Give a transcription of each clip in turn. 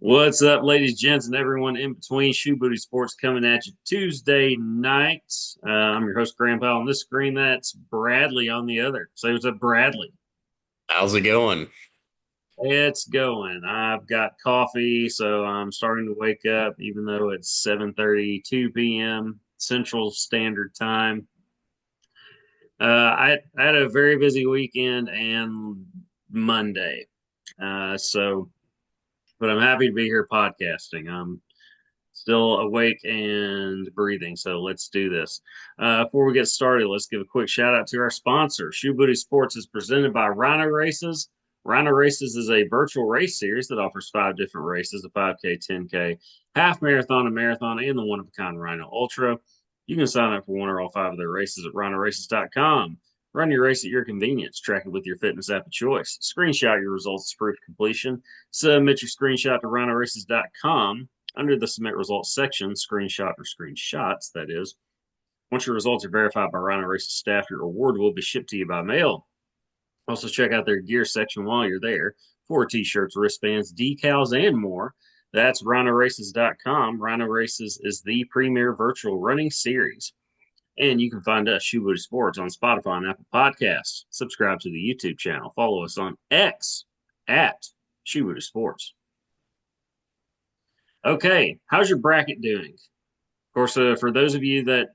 What's up, ladies, gents, and everyone in between? Shoe Booty Sports coming at you Tuesday night. I'm your host, Grandpa, on this screen. That's Bradley on the other. Say what's up, Bradley. How's it going? It's going. I've got coffee, so I'm starting to wake up, even though it's 7:32 p.m. Central Standard Time. I had a very busy weekend and Monday, so but I'm happy to be here podcasting. Still awake and breathing. So let's do this. Before we get started, let's give a quick shout out to our sponsor. Shoe Booty Sports is presented by Rhino Races. Rhino Races is a virtual race series that offers 5 different races: the 5K, 10K, half marathon, a marathon, and the one of a kind Rhino Ultra. You can sign up for one or all 5 of their races at rhinoraces.com. Run your race at your convenience. Track it with your fitness app of choice. Screenshot your results to proof completion. Submit your screenshot to rhinoraces.com under the submit results section, screenshot or screenshots, that is. Once your results are verified by Rhino Race's staff, your award will be shipped to you by mail. Also, check out their gear section while you're there for t shirts, wristbands, decals, and more. That's rhinoraces.com. Rhino Races is the premier virtual running series. And you can find us, Shoe Sports, on Spotify and Apple Podcasts. Subscribe to the YouTube channel. Follow us on X at Shoe Sports. Okay, how's your bracket doing? Of course, for those of you that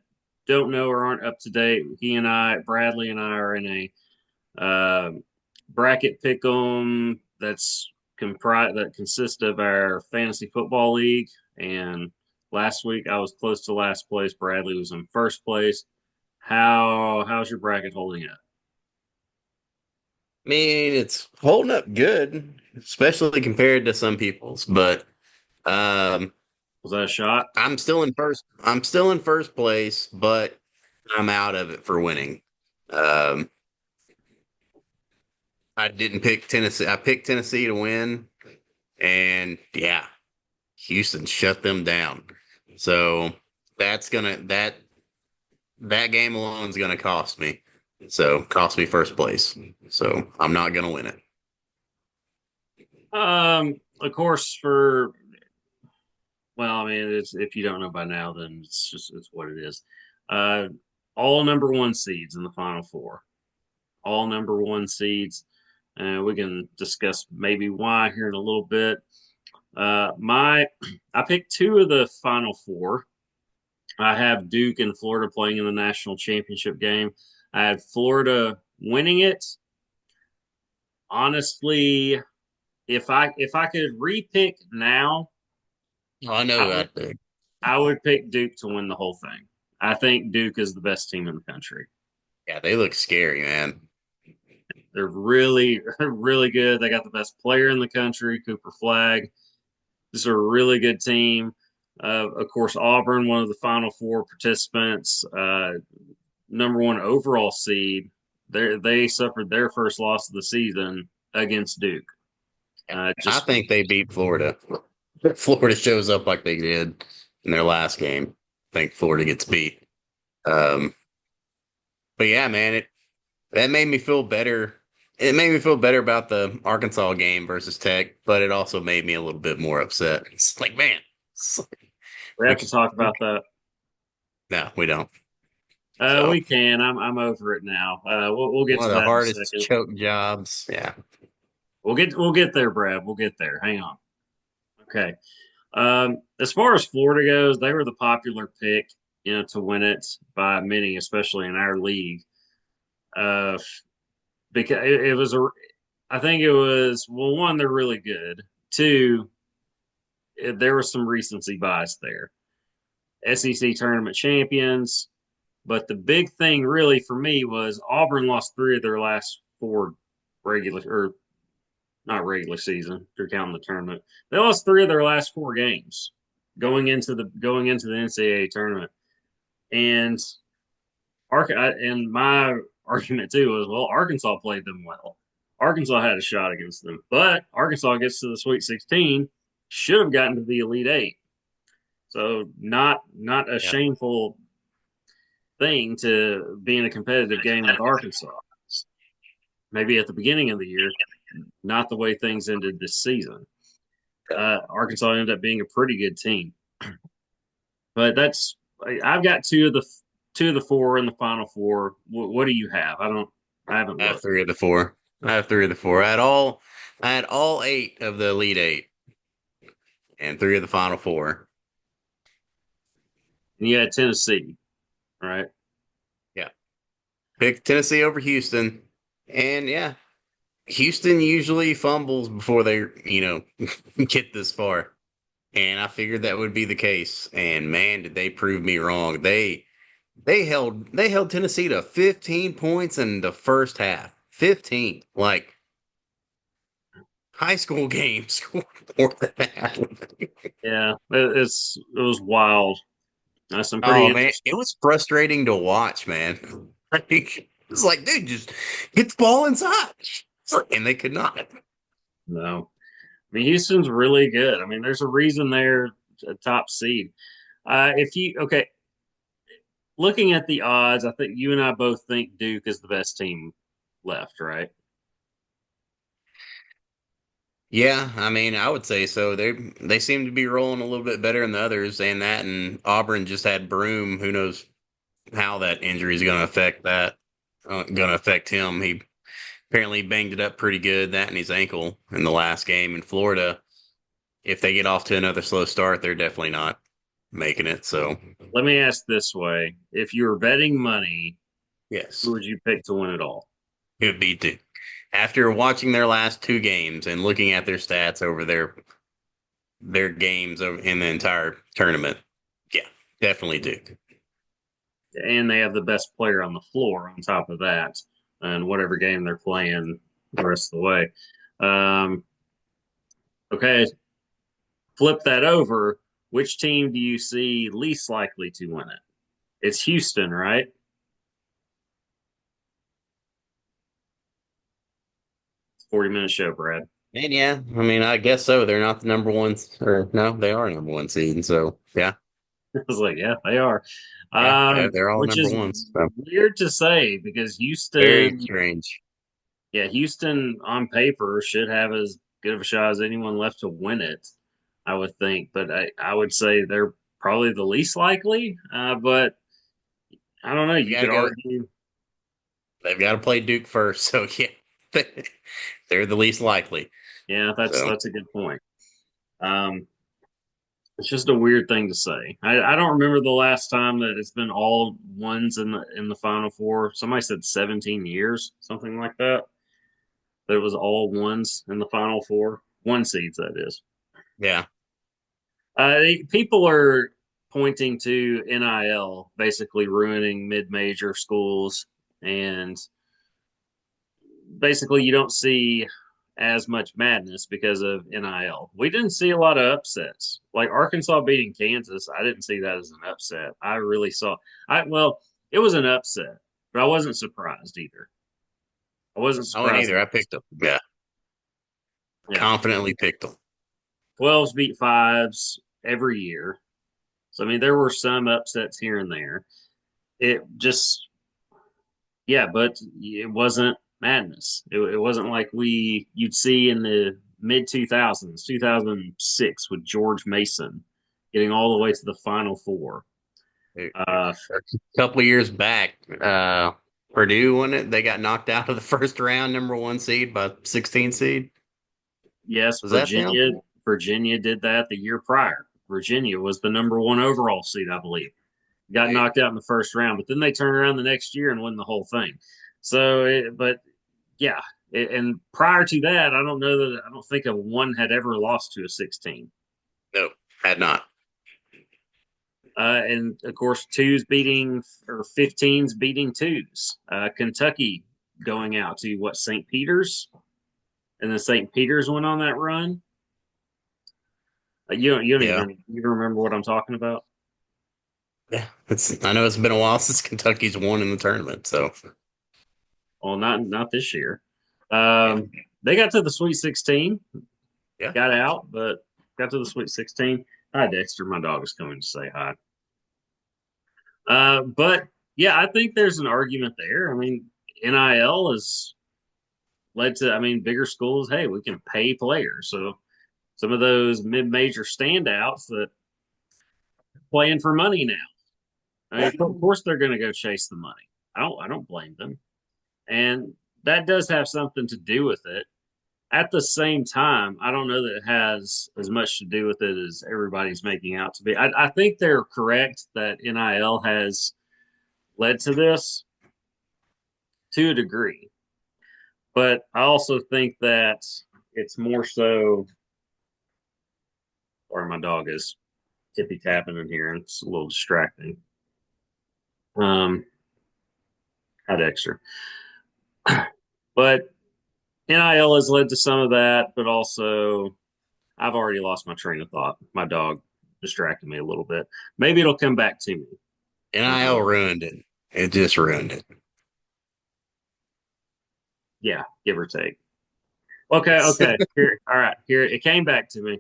don't know or aren't up to date, Bradley and I are in a bracket pick'em that consists of our fantasy football league. And last week I was close to last place. Bradley was in first place. How's your bracket holding up? I mean, it's holding up good, especially compared to some people's, but um Was that a shot? I'm still in first place, but I'm out of it for winning. Um I didn't pick Tennessee. I picked Tennessee to win, and yeah, Houston shut them down. So that game alone is gonna cost me. So cost me first place. So I'm not gonna win it. Of course, for well, I mean, it's if you don't know by now, then it's what it is. Uh, all number one seeds in the final four. All number one seeds. We can discuss maybe why here in a little bit. My I picked two of the final four. I have Duke and Florida playing in the national championship game. I had Florida winning it. Honestly, if I could repick now, Oh, I know I would that. I would pick Duke to win the whole thing. I think Duke is the best team in the country. Yeah, they look scary, man. They're really, really good. They got the best player in the country, Cooper Flag. This is a really good team. Of course, Auburn, one of the Final Four participants, number one overall seed. They suffered their first loss of the season against Duke. I Just think they beat Florida. Florida shows up like they did in their last game. I think Florida gets beat. Um, but yeah, man, that made me feel better. It made me feel better about the Arkansas game versus Tech, but it also made me a little bit more upset. It's like, man, it's like, we we, have to talk about that. no, we don't. So We can. I'm over it now. We'll get one to of the that in a hardest second. choke jobs. Yeah. We'll get there, Brad. We'll get there. Hang on. Okay. As far as Florida goes, they were the popular pick, to win it by many, especially in our league. Uh, because it was I think it was, well, one, they're really good. Two, there was some recency bias there. SEC tournament champions, but the big thing really for me was Auburn lost 3 of their last 4 regular or not regular season, if you're counting the tournament. They lost 3 of their last 4 games going into the NCAA tournament. And and my argument too was, well, Arkansas played them well. Arkansas had a shot against them, but Arkansas gets to the Sweet 16, should have gotten to the Elite Eight. So not a Yeah. shameful thing to be in a competitive game with Arkansas. Maybe at the beginning of the year, not the way things ended this season. Arkansas ended up being a pretty good team. But I've got two of the four in the Final Four. What do you have? I haven't I have looked. three of the four. I have three of the four. I had all eight of the Elite Eight and three of the Final Four. And you had Tennessee, right? Yeah. Picked Tennessee over Houston. And yeah, Houston usually fumbles before they, get this far. And I figured that would be the case. And man, did they prove me wrong. They held Tennessee to 15 points in the first half. 15. Like high school games more than that. Yeah, it was wild. Some pretty Oh man, interesting. it was frustrating to watch, man. Like, it's like, dude, just get the ball inside. And they could not. No, I mean Houston's really good. I mean, there's a reason they're a top seed. If you okay, looking at the odds, I think you and I both think Duke is the best team left, right? Yeah, I mean, I would say so. They seem to be rolling a little bit better than the others, and that and Auburn just had Broom. Who knows how that injury is going to affect that? Going to affect him. He apparently banged it up pretty good, that and his ankle in the last game in Florida. If they get off to another slow start, they're definitely not making it. So, Let me ask this way: if you were betting money, who yes, would you pick to win it all? it would be Duke. After watching their last two games and looking at their stats over their games in the entire tournament, yeah, definitely Duke. And they have the best player on the floor on top of that, and whatever game they're playing the rest of the way. Um, okay, flip that over. Which team do you see least likely to win it? It's Houston, right? 40-minute show, Brad. And yeah, I mean, I guess so. They're not the number ones, or no, they are number one seed. So yeah, I was like, yeah, they are. yeah, they're all Which number is ones. So weird to say because very Houston, strange. yeah, Houston on paper should have as good of a shot as anyone left to win it, I would think. But I would say they're probably the least likely. But I don't know. They've You got to could go. argue, They've got to play Duke first. So yeah, they're the least likely. yeah, that's So that's a good point. Um, it's just a weird thing to say. I don't remember the last time that it's been all ones in the Final Four. Somebody said 17 years, something like that. That it was all ones in the Final Four, one seeds that is. yeah, People are pointing to NIL basically ruining mid-major schools, and basically you don't see as much madness because of NIL. We didn't see a lot of upsets. Like Arkansas beating Kansas, I didn't see that as an upset. I really saw I well, it was an upset, but I wasn't surprised either. I wasn't I wouldn't surprised. either. I picked them. Yeah, Yeah. confidently picked them. 12s beat fives every year. So I mean there were some upsets here and there. It just yeah, but it wasn't madness. It wasn't like you'd see in the mid 2000s, 2006 with George Mason getting all the way to the Final Four. Uh, A couple of years back, Purdue won it. They got knocked out of the first round, number one seed by 16 seed. yes, Was that them? Virginia did that the year prior. Virginia was the number one overall seed, I believe. Got Hey, knocked out in the first round, but then they turned around the next year and won the whole thing. But yeah, and prior to that, I don't think a one had ever lost to a 16. no, had not. And of course, twos beating or 15s beating twos. Kentucky going out to what St. Peter's, and then St. Peter's went on that run. You don't Yeah, even remember what I'm talking about. yeah. I know it's been a while since Kentucky's won in the tournament. So Well, not this year. yeah, They got to the Sweet 16, yeah, got out, but got to the Sweet 16. Hi, Dexter. My dog is coming to say hi. But yeah, I think there's an argument there. I mean, NIL has led to, I mean, bigger schools. Hey, we can pay players, so some of those mid-major standouts that playing for money now. I mean, of course they're going to go chase the money. I don't blame them, and that does have something to do with it. At the same time, I don't know that it has as much to do with it as everybody's making out to be. I think they're correct that NIL has led to this to a degree, but I also think that it's more so. Or my dog is tippy tapping in here, and it's a little distracting. Um, Hi, Dexter. But NIL has led to some of that, but also I've already lost my train of thought. My dog distracted me a little bit. Maybe it'll come back to me. NIL ruined it. It just ruined it. Yeah, give or take. Okay, okay. Here, all right. Here, it came back to me.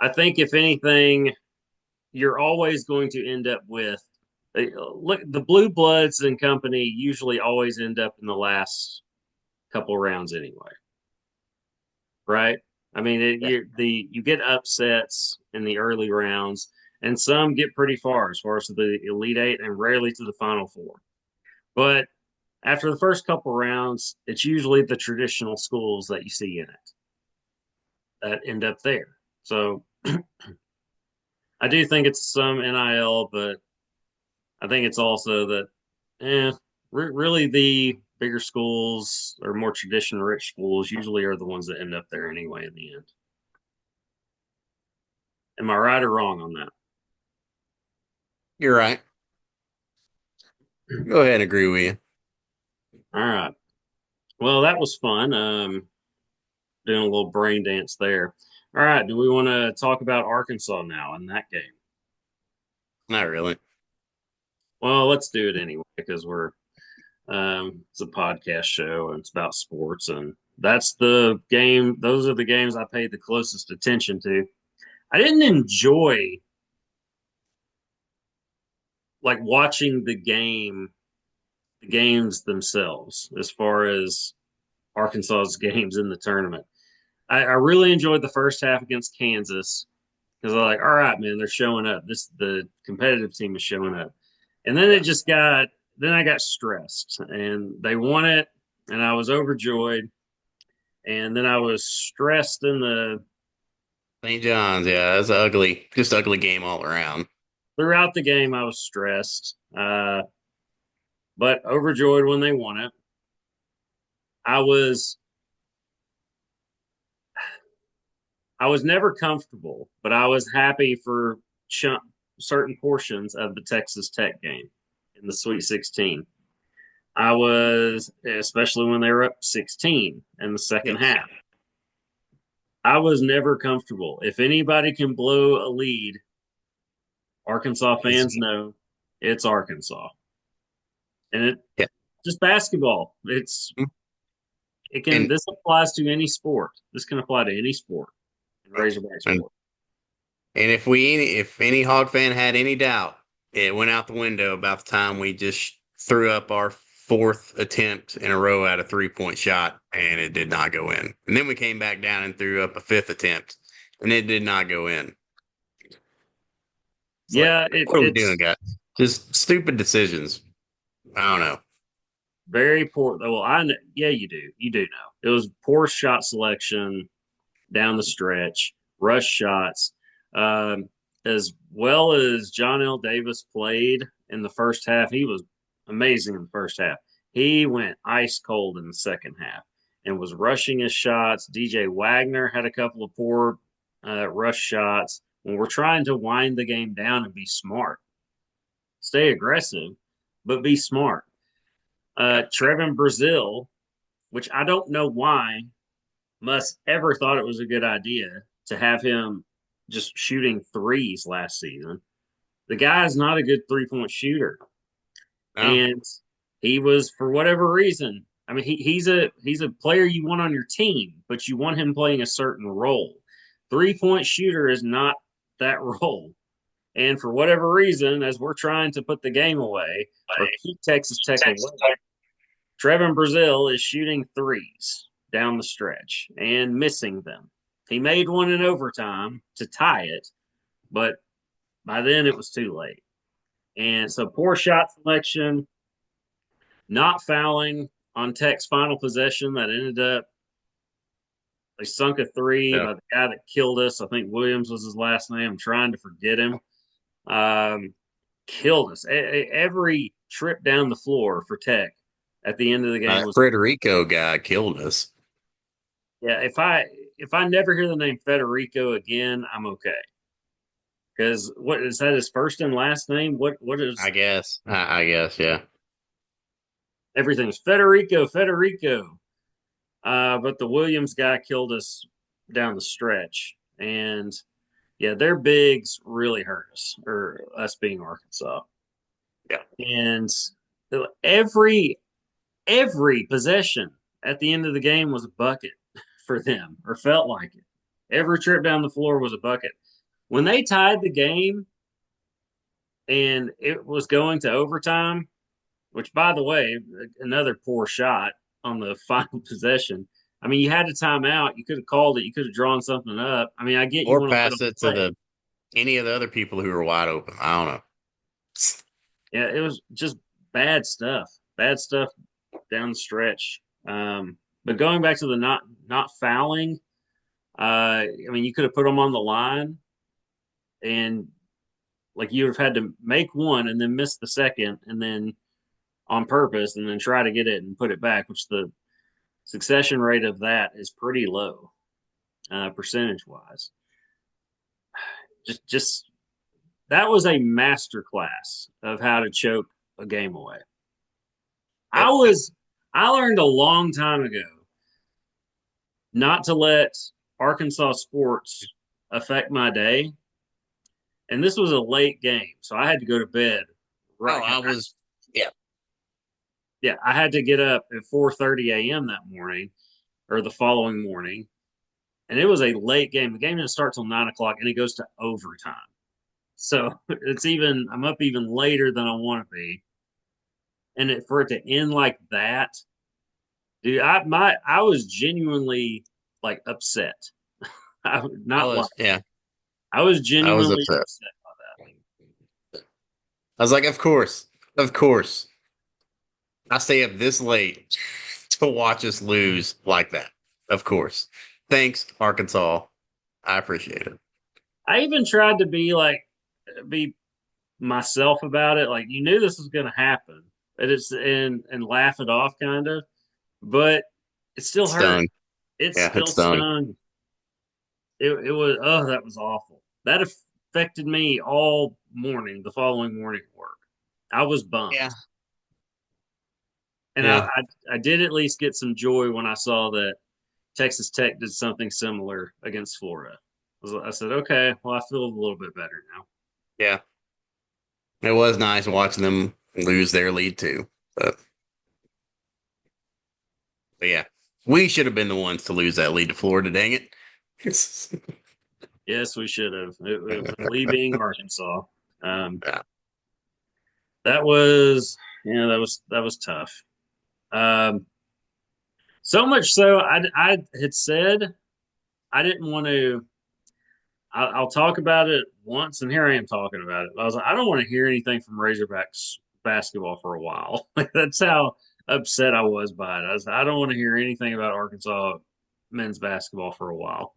I think if anything, you're always going to end up with look the blue bloods and company usually always end up in the last couple rounds anyway, right? I mean, you get upsets in the early rounds, and some get pretty far as to the Elite Eight, and rarely to the Final Four. But after the first couple rounds, it's usually the traditional schools that you see in it that end up there. So I do think it's some NIL, but I think it's also that, really the bigger schools or more tradition rich schools usually are the ones that end up there anyway in the end. Am I right or wrong on that? You're right. Go ahead and agree with you. All right. Well, that was fun. Doing a little brain dance there. All right. Do we want to talk about Arkansas now in that game? Not really. Well, let's do it anyway because it's a podcast show and it's about sports, and that's the game. Those are the games I paid the closest attention to. I didn't enjoy like watching the games themselves, as far as Arkansas's games in the tournament. I really enjoyed the first half against Kansas because I'm like, all right, man, they're showing up. The competitive team is showing up, and then I got stressed, and they won it, and I was overjoyed, and then I was stressed in the St. John's, yeah, that's just ugly game all around. throughout the game. I was stressed, but overjoyed when they won it. I was I was never comfortable, but I was happy for certain portions of the Texas Tech game in the Sweet 16. I was, especially when they were up 16 in the second Yes. half. I was never comfortable. If anybody can blow a lead, Arkansas It's, fans know it's Arkansas. And it yeah. just basketball. And, This applies to any sport. This can apply to any sport in Razorback and sport. and if any Hog fan had any doubt, it went out the window about the time we just threw up our fourth attempt in a row at a 3-point shot, and it did not go in. And then we came back down and threw up a fifth attempt, and it did not go in. It's like, Yeah, what are we doing, it's guys? Just stupid decisions. I don't know. very poor. Well, I know, yeah, you do. You do know. It was poor shot selection down the stretch, rush shots. Um, as well as John L. Davis played in the first half, he was amazing in the first half. He went ice cold in the second half and was rushing his shots. DJ Wagner had a couple of poor rush shots. When we're trying to wind the game down and be smart, stay aggressive, but be smart. Trevin Brazil, which I don't know why Musk ever thought it was a good idea to have him just shooting threes last season. The guy is not a good 3-point shooter, No. and he was, for whatever reason. I mean, he's a player you want on your team, but you want him playing a certain role. 3-point shooter is not that role. And for whatever reason, as we're trying to put the game away or keep Texas Tech away, Trevin Brazil is shooting threes down the stretch and missing them. He made one in overtime to tie it, but by then it was too late. And so poor shot selection, not fouling on Tech's final possession that ended up they sunk a three Yeah. by the guy that killed us. I think Williams was his last name. I'm trying to forget him. Um, Killed us. Every trip down the floor for Tech at the end of the game That was Frederico guy killed us. yeah. If I never hear the name Federico again, I'm okay. Because what is that his first and last name? What is I guess, yeah. everything's Federico, Federico. But the Williams guy killed us down the stretch. And yeah, their bigs really hurt us, or us being Arkansas. Yeah. And every possession at the end of the game was a bucket for them, or felt like it. Every trip down the floor was a bucket. When they tied the game and it was going to overtime, which by the way, another poor shot on the final possession. I mean, you had a timeout. You could have called it. You could have drawn something up. I mean, I get you Or want to let pass them it to play. the any of the other people who were wide open. I don't know. Yeah, it was just bad stuff. Bad stuff down the stretch. But going back to the not fouling, I mean, you could have put them on the line, and like you would have had to make one and then miss the second, and then on purpose, and then try to get it and put it back, which the succession rate of that is pretty low, percentage wise. Just that was a master class of how to choke a game away. I Yep. was I learned a long time ago not to let Arkansas sports affect my day. And this was a late game, so I had to go to bed. Oh, Right. I was yeah. Yeah, I had to get up at 4:30 a.m. that morning or the following morning. And it was a late game. The game didn't start till 9 o'clock and it goes to overtime. So I'm up even later than I want to be. And for it to end like that, dude, I was genuinely like upset. I Not like was yeah. I was I was genuinely upset. upset by that. I was like, of course. Of course. I stay up this late to watch us lose like that. Of course. Thanks, Arkansas. I appreciate it. I even tried to be myself about it. Like you knew this was going to happen, and laugh it off, kind of. But it still It's hurt. done. It Yeah, still it's done. stung. It was that was awful. That affected me all morning. The following morning at work, I was Yeah. bummed, and Yeah. I did at least get some joy when I saw that Texas Tech did something similar against Florida. I said, okay, well, I feel a little bit better now. Yeah. It was nice watching them lose their lead too. But yeah. We should have been the ones to lose that lead to Florida, dang it. Yes, we should have. We being Arkansas. Um, Yeah. that was that was tough. Um, so much so, I had said I didn't want to. I'll talk about it once, and here I am talking about it. I was like, I don't want to hear anything from Razorbacks basketball for a while. Like that's how upset I was by it. I don't want to hear anything about Arkansas men's basketball for a while.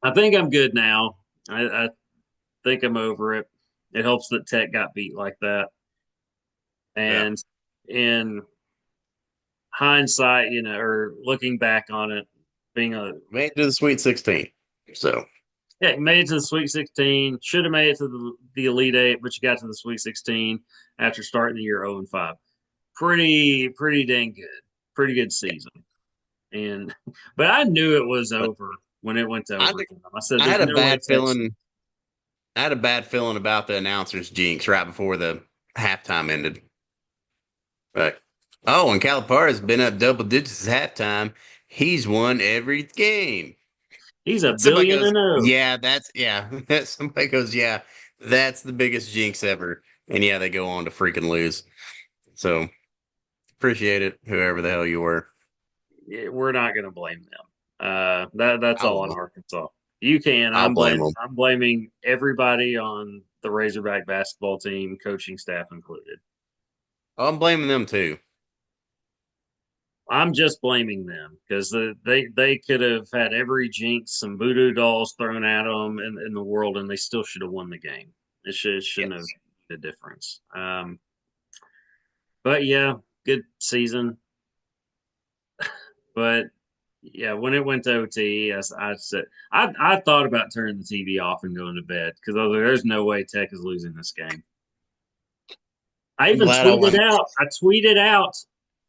I think I'm good now. I think I'm over it. It helps that Tech got beat like that. Yeah. And in hindsight, or looking back on it, being a Made it to the Sweet 16. So, yeah, you made it to the Sweet 16. Should have made it to the Elite Eight, but you got to the Sweet 16 after starting the year 0 and 5. Pretty dang good. Pretty good season. And but I knew it was but over when it went to I, overtime. I said, I "There's had a no way bad Texas." feeling. I had a bad feeling about the announcers jinx right before the halftime ended. But oh, and Calipari's been up double digits at halftime. He's won every game. He's a Somebody billion goes, and oh. yeah, that's yeah. Somebody goes, yeah, that's the biggest jinx ever. And yeah, they go on to freaking lose. So appreciate it, whoever the hell you were. We're not going to blame them. That's I'll all on Arkansas. You can. I'll blame them. I'm blaming everybody on the Razorback basketball team, coaching staff included. I'm blaming them too. I'm just blaming them because they could have had every jinx, some voodoo dolls thrown at them in the world, and they still should have won the game. It shouldn't have Yes. made a difference. But yeah, good season. But yeah, when it went to OT, I said I thought about turning the TV off and going to bed because I was like, "There's no way Tech is losing this game." I I'm even glad I tweeted went. out. I tweeted out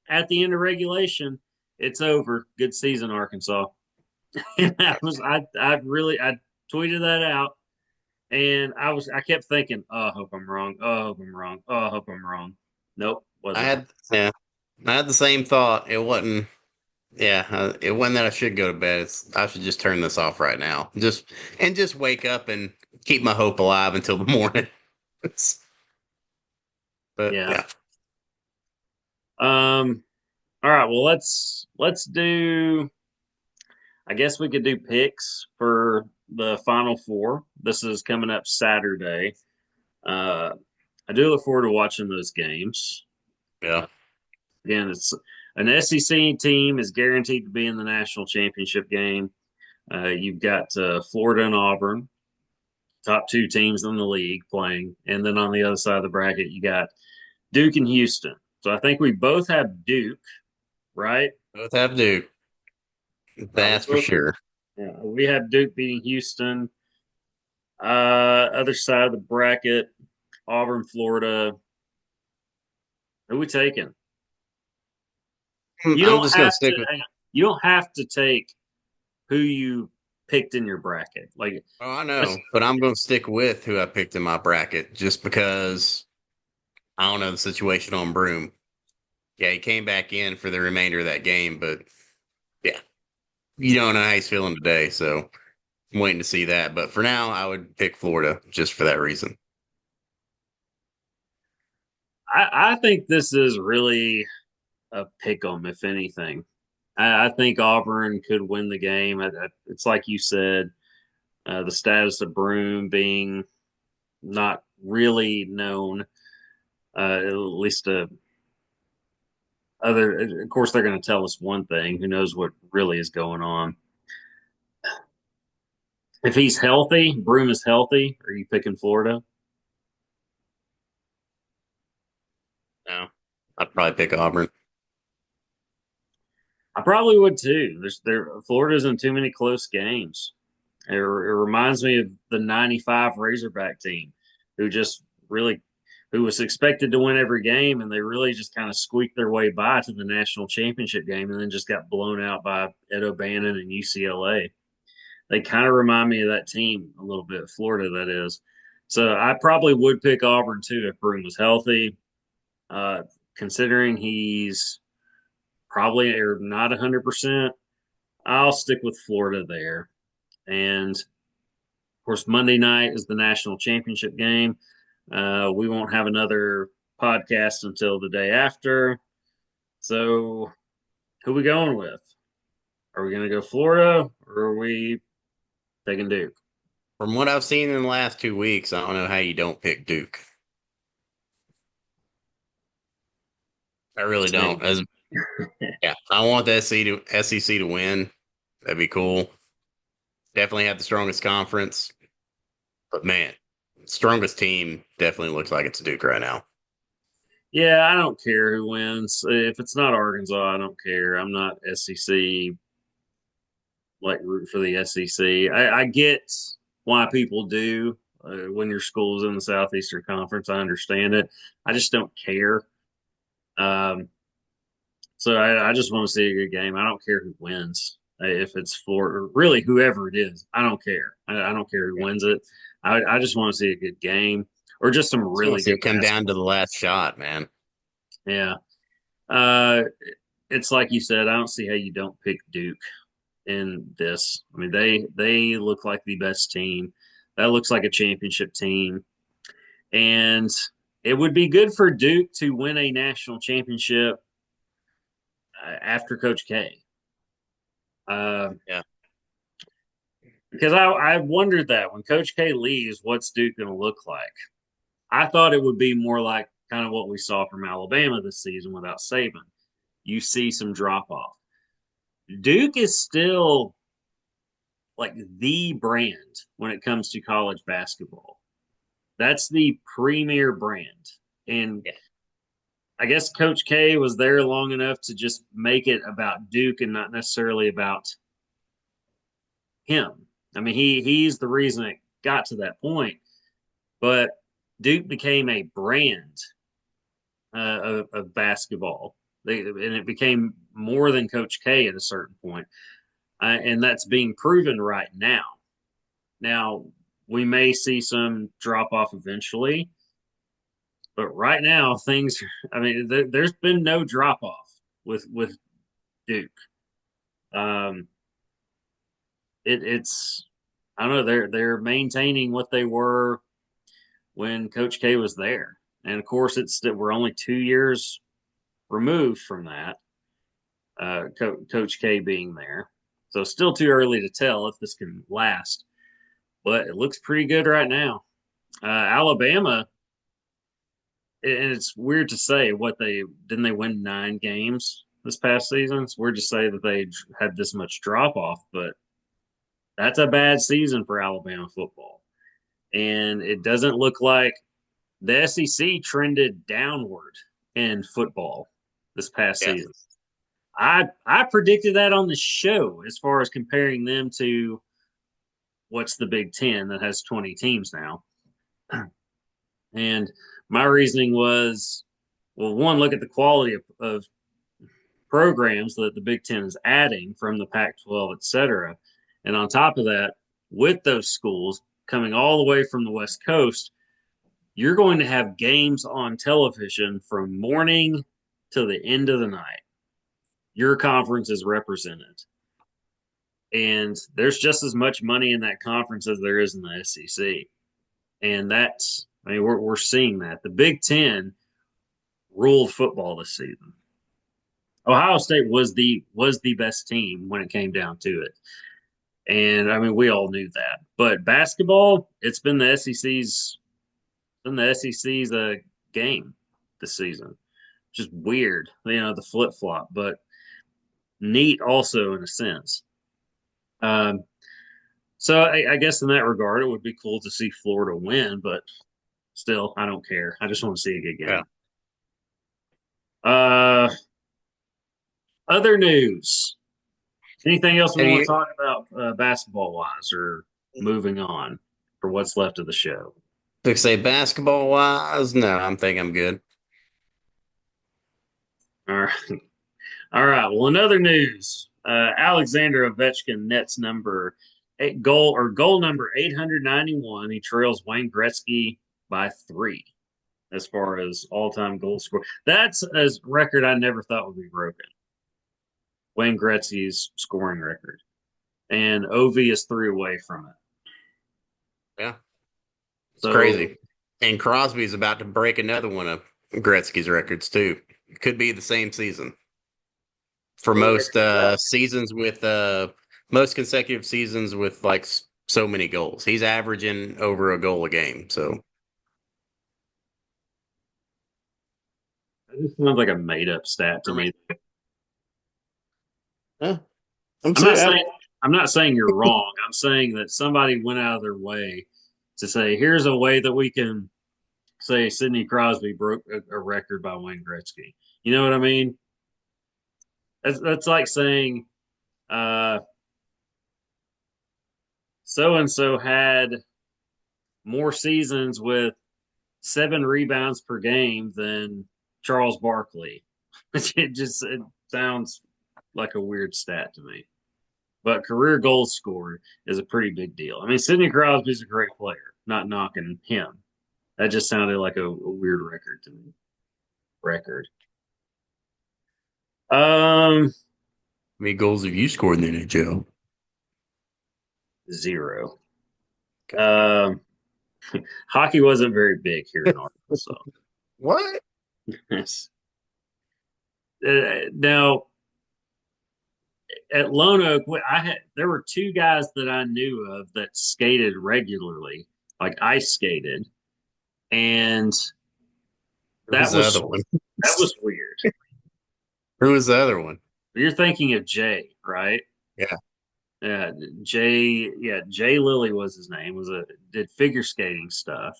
at the end of regulation, "It's over. Good season, Arkansas." And I tweeted that out, and I kept thinking, "Oh, I hope I'm wrong. Oh, I hope I'm wrong. Oh, I hope I'm wrong." Nope, I wasn't. had yeah, I had the same thought. It wasn't. Yeah, it wasn't that I should go to bed. I should just turn this off right now. Just wake up and keep my hope alive until the morning. But Yeah. yeah, All right. Well, let's do. I guess we could do picks for the Final Four. This is coming up Saturday. Uh, I do look forward to watching those games. yeah. Again, it's an SEC team is guaranteed to be in the national championship game. You've got Florida and Auburn, top two teams in the league playing, and then on the other side of the bracket, you got Duke and Houston. So I think we both have Duke, right? Both have Duke. All right, we That's for both sure. we have Duke beating Houston. Other side of the bracket, Auburn, Florida. Who we taking? You I'm don't just gonna have stick to. with. Hang on. You don't have to take who you picked in your bracket. Like, Oh, I let's. know, but I'm gonna stick with who I picked in my bracket just because I don't know the situation on Broom. Yeah, he came back in for the remainder of that game, but yeah, you don't know how he's feeling today, so I'm waiting to see that. But for now, I would pick Florida just for that reason. I think this is really a pick 'em, if anything. I think Auburn could win the game. It's like you said, the status of Broom being not really known, at least other. Of course, they're going to tell us one thing. Who knows what really is going on? If he's healthy, Broom is healthy. Are you picking Florida? No, I'd probably pick Auburn. I probably would too. Florida's in too many close games. It reminds me of the '95 Razorback team, who just really, who was expected to win every game, and they really just kind of squeaked their way by to the national championship game, and then just got blown out by Ed O'Bannon and UCLA. They kind of remind me of that team a little bit, Florida, that is. So I probably would pick Auburn too if Broom was healthy. Uh, Considering he's probably or not 100%, I'll stick with Florida there. And of course, Monday night is the national championship game. We won't have another podcast until the day after. So, who are we going with? Are we going to go Florida or are we taking Duke? From what I've seen in the last 2 weeks, I don't know how you don't pick Duke. I really don't. Same. As yeah, I want the SEC to win. That'd be cool. Definitely have the strongest conference, but man, strongest team definitely looks like it's Duke right now. Yeah, I don't care who wins. If it's not Arkansas, I don't care. I'm not SEC like root for the SEC. I get why people do when your school's in the Southeastern Conference. I understand it. I just don't care. Um, so I just want to see a good game. I don't care who wins. If it's Florida, really whoever it is, I don't care. I don't care who Yeah. wins it. I just want to see a good game or just some Just want to really see good it come down to the basketball. last shot, man. Yeah. Uh, it's like you said, I don't see how you don't pick Duke in this. I mean, they look like the best team. That looks like a championship team, and it would be good for Duke to win a national championship after Coach K. Uh, Yeah. because I wondered that when Coach K leaves, what's Duke going to look like? I thought it would be more like kind of what we saw from Alabama this season without Saban. You see some drop off. Duke is still like the brand when it comes to college basketball. That's the premier brand. And Yeah. I guess Coach K was there long enough to just make it about Duke and not necessarily about him. I mean, he's the reason it got to that point. But Duke became a brand of basketball. And it became more than Coach K at a certain point. And that's being proven right now. Now, we may see some drop off eventually, but right now, things, I mean, there's been no drop off with Duke. Um, it's, I don't know, they're maintaining what they were when Coach K was there. And of course, we're only 2 years removed from that, Coach K being there. So still too early to tell if this can last, but it looks pretty good right now. Alabama, and it's weird to say what they didn't they win 9 games this past season. It's weird to say that they had this much drop off, but that's a bad season for Alabama football. And it doesn't look like the SEC trended downward in football this past Yeah. season. I predicted that on the show as far as comparing them to what's the Big Ten that has 20 teams now. And my reasoning was, well, one, look at the quality of programs that the Big Ten is adding from the Pac-12, et cetera. And on top of that, with those schools coming all the way from the West Coast, you're going to have games on television from morning to the end of the night. Your conference is represented. And there's just as much money in that conference as there is in the SEC. And that's, I mean, we're seeing that. The Big Ten ruled football this season. Ohio State was the best team when it came down to it. And I mean, we all knew that. But basketball, it's been the SEC's game this season. Just weird, the flip flop, but neat also in a sense. Um, so I guess in that regard, it would be cool to see Florida win, but still, I don't care. I just want to see a good Yeah. game. Uh, other news. Anything else we Have want you to talk about basketball wise, or moving on for what's left of the show? to say basketball wise? No, I'm think I'm good. All right. All right. Well, another news. Alexander Ovechkin nets number eight goal number 891. He trails Wayne Gretzky by 3 as far as all time goal score. That's a record I never thought would be broken. Wayne Gretzky's scoring record. And Ovi is 3 away from it. Yeah. It's So crazy. And Crosby's about to break another one of Gretzky's records too. Could be the same season for what most record is that? seasons with most consecutive seasons with like so many goals. He's averaging over a goal a game. So It just sounds like a made up stat to I mean, me. yeah, I'm I'm not saying saying I'm not saying you're wrong. I'm saying that somebody went out of their way to say, here's a way that we can say Sidney Crosby broke a record by Wayne Gretzky. You know what I mean? That's like saying so and so had more seasons with 7 rebounds per game than Charles Barkley. It sounds like a weird stat to me. But career goals scored is a pretty big deal. I mean, Sidney Crosby's a great player. Not knocking him. That just sounded like a weird record to me. Record. Um, how many goals have you scored in the NHL? 0. Okay. Um, hockey wasn't very big here in Arkansas. What? Now, at Lone Oak, there were two guys that I knew of that skated regularly, like ice skated, and Who was that the other was one? that was weird. Who was the other one? You're thinking of Jay, right? Yeah, Uh, Jay, yeah, Jay Lilly was his name. Did figure skating stuff,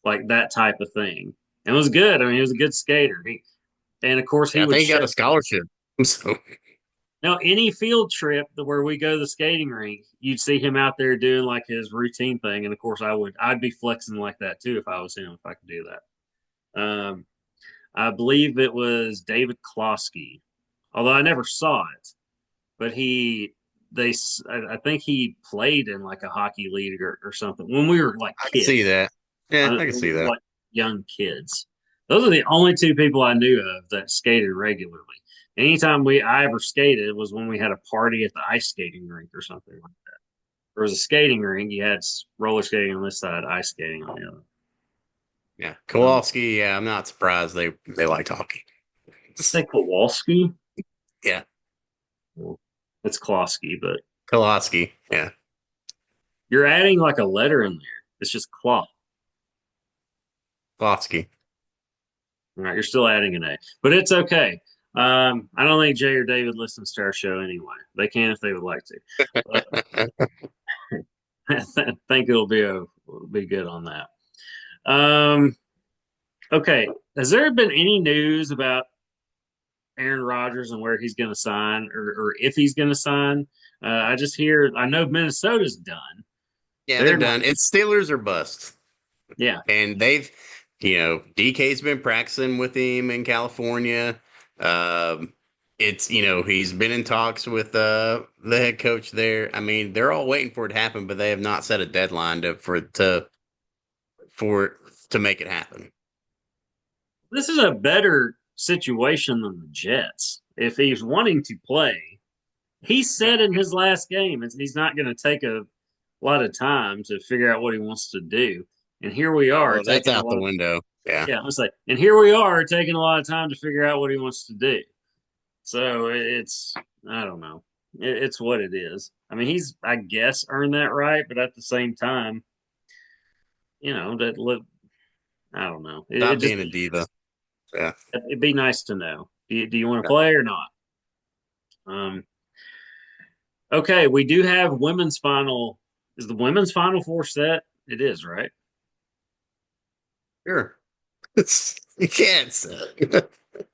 like that type of thing, and was good. I mean, he was a good skater. And of course, yeah. he I think would he got show. a scholarship. So Now, any field trip where we go to the skating rink, you'd see him out there doing like his routine thing. And of course, I'd be flexing like that too if I was him, if I could do that. I believe it was David Klosky, although I never saw it, but I think he played in like a hockey league or something when we were like I can kids, see that. Yeah, I can when we see were that. like young kids. Those are the only two people I knew of that skated regularly. Anytime I ever skated was when we had a party at the ice skating rink or something like that. There was a skating rink. You had roller skating on this side, ice skating on the other. Yeah, Um, Kowalski. Yeah, I'm not surprised they like hockey. say Kowalski. Yeah, Well, it's Klosky, but Kowalski. Yeah, you're adding like a letter in there. It's just Claw. Kowalski. All right, you're still adding an A, but it's okay. I don't think Jay or David listens to our show anyway. They can if they would like to. But I think it'll be good on that. Okay. Has there been any news about Aaron Rodgers and where he's going to sign or if he's going to sign? I know Minnesota's done. Yeah, they're They're not. done. It's Steelers or bust. Yeah. And DK's been practicing with him in California. Um, he's been in talks with the head coach there. I mean, they're all waiting for it to happen, but they have not set a deadline for to make it happen. This is a better situation than the Jets. If he's wanting to play, he said in his last game he's not going to take a lot of time to figure out what he wants to do. And here we Oh, are well, that's taking a out the lot. window. Yeah, Yeah, let's say, and here we are taking a lot of time to figure out what he wants to do. So it's, I don't know, it's what it is. I mean, he's, I guess, earned that right, but at the same time, that look, I don't know. It stop just, being a diva. Yeah, it'd be nice to know. Do you want to yeah. play or not? Um, okay, we do have women's final. Is the women's final four set? It is, right? Sure. You can't say.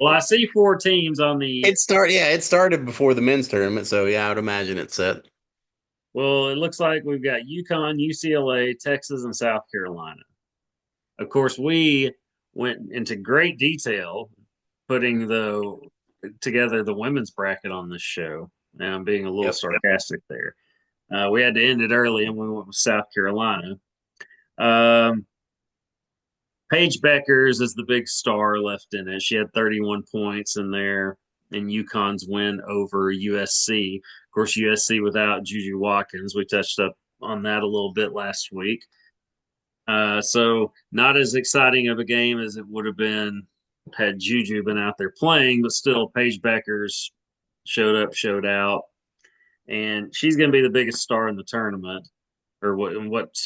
Well, I see four teams on the. It started before the men's tournament, so yeah, I would imagine it's set. Well, it looks like we've got UConn, UCLA, Texas, and South Carolina. Of course, we went into great detail putting together the women's bracket on this show. Now I'm being a little Yep. sarcastic there. We had to end it early, and we went with South Carolina. Um, Paige Beckers is the big star left in it. She had 31 points in there in UConn's win over USC. Of course, USC without Juju Watkins. We touched up on that a little bit last week. So not as exciting of a game as it would have been had Juju been out there playing, but still, Paige Beckers showed up, showed out, and she's going to be the biggest star in the tournament, or what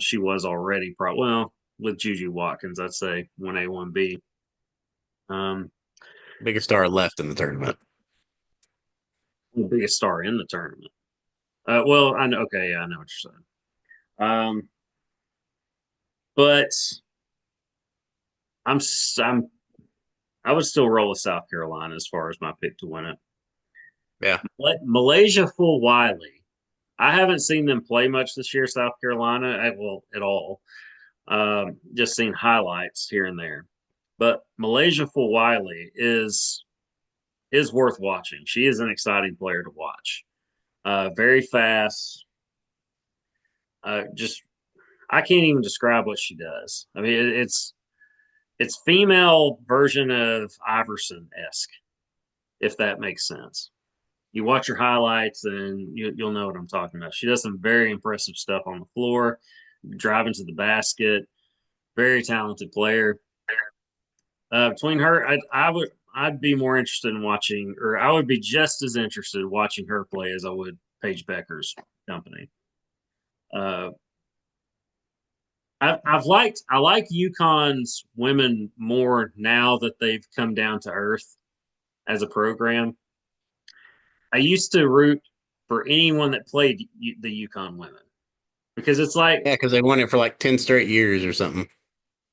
she was already. Probably well with Juju Watkins, I'd say 1A, 1B. Um, Biggest star left in the tournament. the biggest star in the tournament. Well, I know. Okay, yeah, I know what you're saying. But I'm I'm I would still roll with South Carolina as far as my pick to win it. Yeah. Malaysia full Wiley. I haven't seen them play much this year, South Carolina, well, at all. Just seen highlights here and there. But Malaysia full Wiley is worth watching. She is an exciting player to watch. Very fast. Just I can't even describe what she does. I mean, it's female version of Iverson esque, if that makes sense. You watch her highlights and you'll know what I'm talking about. She does some very impressive stuff on the floor, driving to the basket. Very talented player. Between her, I'd be more interested in watching, or I would be just as interested in watching her play as I would Paige Becker's company. Uh, I like UConn's women more now that they've come down to earth as a program. I used to root for anyone that played the UConn women because it's like, Yeah, because they won it for like 10 straight years or something.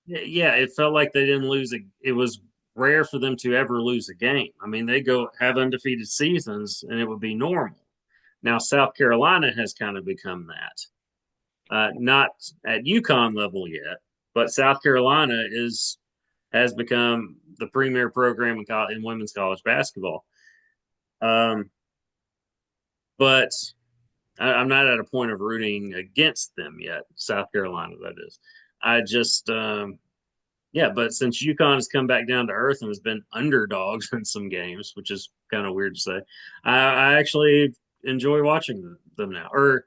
yeah, it felt like they didn't lose a. It was rare for them to ever lose a game. I mean, they go have undefeated seasons, and it would be normal. Now, South Carolina has kind of become that. Not at UConn level yet, but South Carolina is has become the premier program in women's college basketball. Um, but I'm not at a point of rooting against them yet. South Carolina, that is. I just, yeah, but since UConn has come back down to earth and has been underdogs in some games, which is kind of weird to say, I actually enjoy watching them now. Or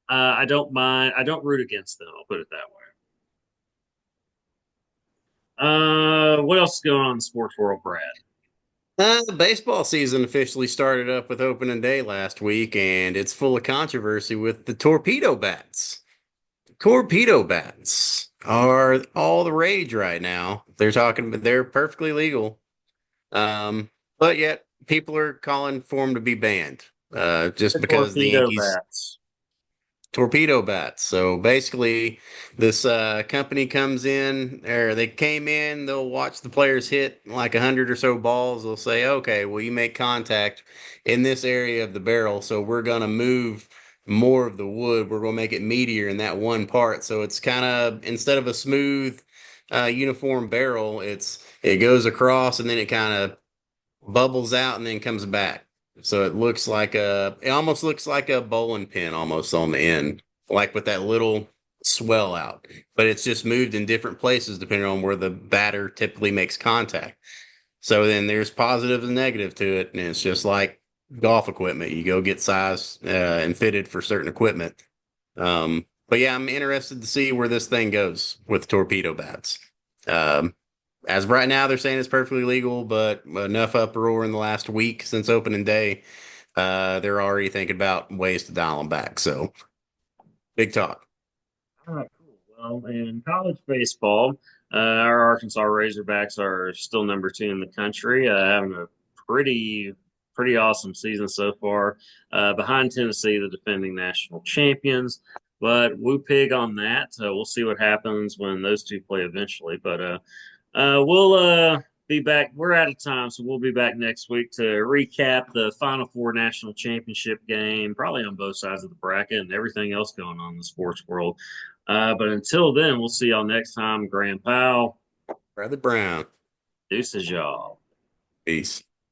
I don't mind. I don't root against them. I'll put it that way. What else is going on in the sports world, Brad? The baseball season officially started up with opening day last week, and it's full of controversy with the torpedo bats. Torpedo bats are all the rage right now. They're perfectly legal. But yet people are calling for them to be banned. Just The because the torpedo Yankees bats. torpedo bats. So basically, this company comes in, or they came in, they'll watch the players hit like 100 or so balls. They'll say, okay, well, you make contact in this area of the barrel, so we're going to move more of the wood. We're going to make it meatier in that one part. So it's kind of, instead of a smooth, uniform barrel, it goes across and then it kind of bubbles out and then comes back. So it almost looks like a bowling pin almost on the end, like with that little swell out. But it's just moved in different places depending on where the batter typically makes contact. So then there's positive and negative to it, and it's just like golf equipment. You go get size and fitted for certain equipment. But yeah, I'm interested to see where this thing goes with torpedo bats. Um, as of right now, they're saying it's perfectly legal, but enough uproar in the last week since opening day, they're already thinking about ways to dial them back. So big talk. All right, cool. Well, in college baseball, our Arkansas Razorbacks are still number two in the country, having a pretty awesome season so far. Behind Tennessee, the defending national champions. But woo pig on that. We'll see what happens when those two play eventually. But we'll be back. We're out of time, so we'll be back next week to recap the Final Four national championship game, probably on both sides of the bracket and everything else going on in the sports world. But until then, we'll see y'all next time. Graham Powell, Brother Brown. deuces y'all. Peace.